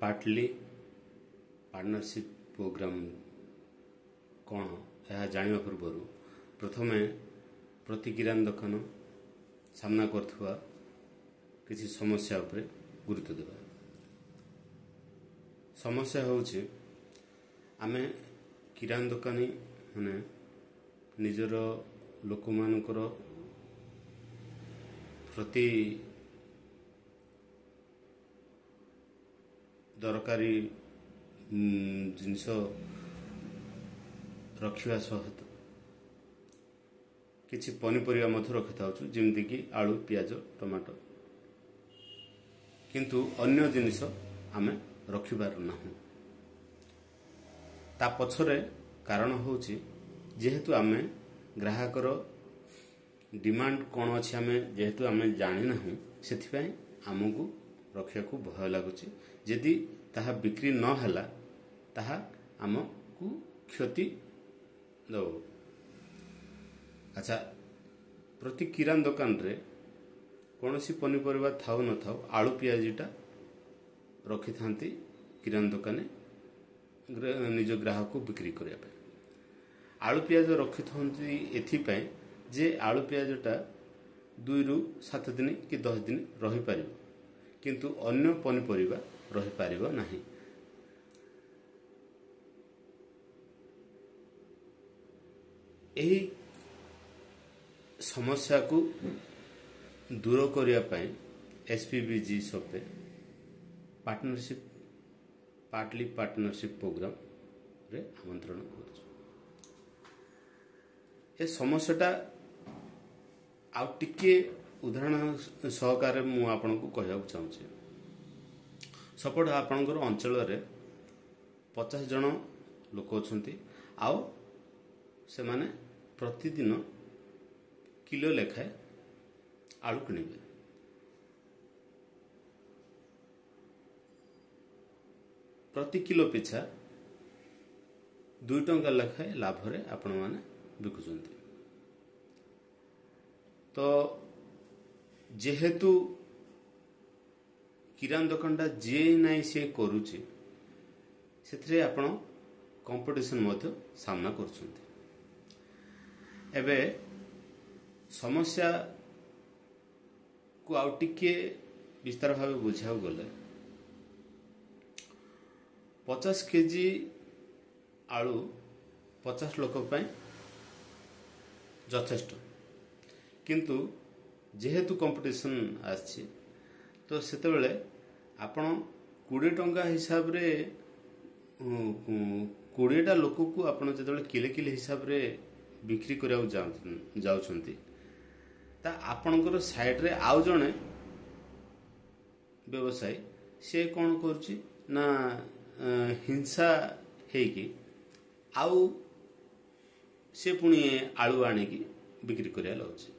Partly partnership programme कौन यह जाना पूर्व प्रथम प्रति किराना दुकान सामना करथुवा किसी समस्या उपरे गुरुत्व देवा। समस्या होउछि आमे किराना दुकानी माने निजर लोक मानकर प्रति दरकारी जिनस रखिवा सहित किछि पनीपरिया मध्य रखि थाउछु जेमति कि आलू प्याज टमाटो किंतु अन्य जिनिस आमे रखिबार नाहु। ता पछरे कारण होउछि जेहेतु आमे ग्राहकर डिमांड कौन अच्छे आमे जेहेतु आमे जानि नाहु सेथिपय आमको रखिया को भय लागुछि। यदि ताहा बिक्री न हला ताहा आमको क्षति दो। अच्छा प्रति किराना दुकान रे कौन सी पनीपरिया थाउ न थाउ आलू पियाजीटा रखि थांती किराना दुकाने निज ग्राहक को बिक्री करिया पे। आलू पियाज रखि थांती एथिपय जे आलू पियाजटा 2 रु 7 दिन कि 10 दिन रही पारिबो किंतु अन्य पनीपरिया रही पारिबो नाही। एही समस्या को दूर करिया पय एसपीबीजी सपे पार्टली पार्टनरशिप प्रोग्राम रे आमंत्रण करछु। ए समस्याटा आ टिके उदाहरण सहकार मु आपन को कहया चाहूछि। सपोर्ट आपनकर अंचल रे 50 जन लोक अछंती आउ से माने प्रतिदिन किलो लेखाए आलू किनिबे। प्रति किलो पिछा 2 टंका लेखाए लाभ रे आपण माने बिकुचंती। तो जेहेतु किराना दुकानटा जे नाई से करूची सेथरे आपण कंपटीशन मध्य सामना करछंती। एबे समस्या को आउ टिके विस्तार भाव बुझा गले 50 केजी आलू 50 लोक यथेष्ट किंतु जेहेतु कंपटीशन आछि तो सेते बेले आपण 20 टंका हिसाब रे 20टा लोक को आपण जतले किले किले हिसाब रे बिक्री करिया जाउछंती ता आपणकर साइड रे आउ जणे व्यवसायी से कौन करुछि ना हिंसा हेकी आउ से पुणी आलू आनिकी बिक्री करिया लाउछि।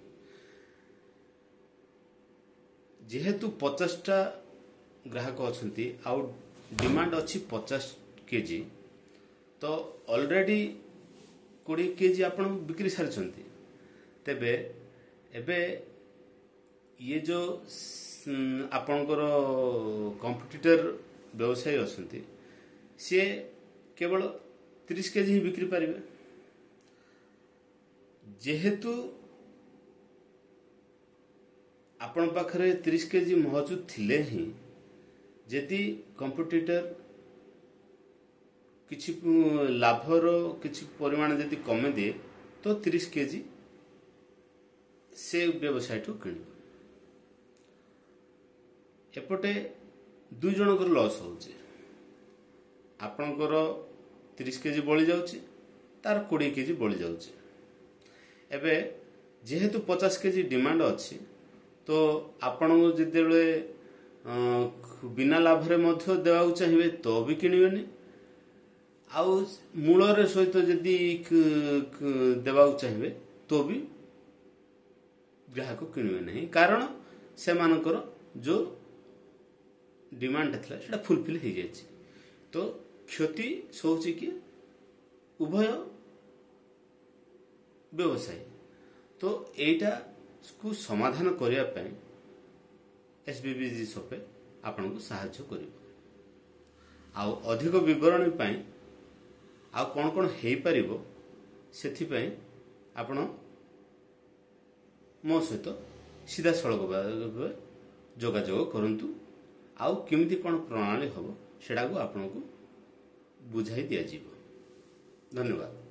जेहेतु 50टा ग्राहक अछंती आउ डिमांड अछि 50 केजी तो ऑलरेडी 20 केजी आपण बिक्री सारछंती। तेबे एबे ये जो आपणकर कंपिटिटर व्यवसायी अछंती से केवल 30 केजी ही बिक्री पारिबे। जेहेतु आपण पाखरे 30 केजी मौजूद थिले ही यदि कंपिटिटर किछि लाभर किछि परिमाण यदि कमे दिए तो 30 केजी से व्यवसाय ठू किण एपटे 2 जनकर लॉस होउचे। आपणकर 30 केजी बळी जाउची तार 20 केजी बळी जाउची। एबे जेहेतु 50 केजी डिमांड अछि तो आपण जेतेबेले बिना लाभ रे मध्य देवाउ चाहिए तो भी किनिबेनी आउ मूलर सहित यदि देवाउ चाहिए तो भी ग्राहक किणवे नहीं कारण से मानकर जो डिमांड था सेटा फुलफिल हो जाए। तो क्षति सोची कि उभय व्यवसायी तो एटा को समाधान करिया पय एसबीबीजी सपे आपन को सहायता करिवो। ଆଉ ଅଧିକ ବିବରଣୀ ପାଇଁ ଆଉ କ'ଣ କ'ଣ ହେଇପାରିବ ସେଥିପାଇଁ ଆପଣ ମୋ ସହିତ ସିଧାସଳଖ ଭାବେ ଯୋଗାଯୋଗ କରନ୍ତୁ। ଆଉ କେମିତି କ'ଣ ପ୍ରଣାଳୀ ହେବ ସେଟାକୁ ଆପଣଙ୍କୁ ବୁଝାଇ ଦିଆଯିବ। ଧନ୍ୟବାଦ।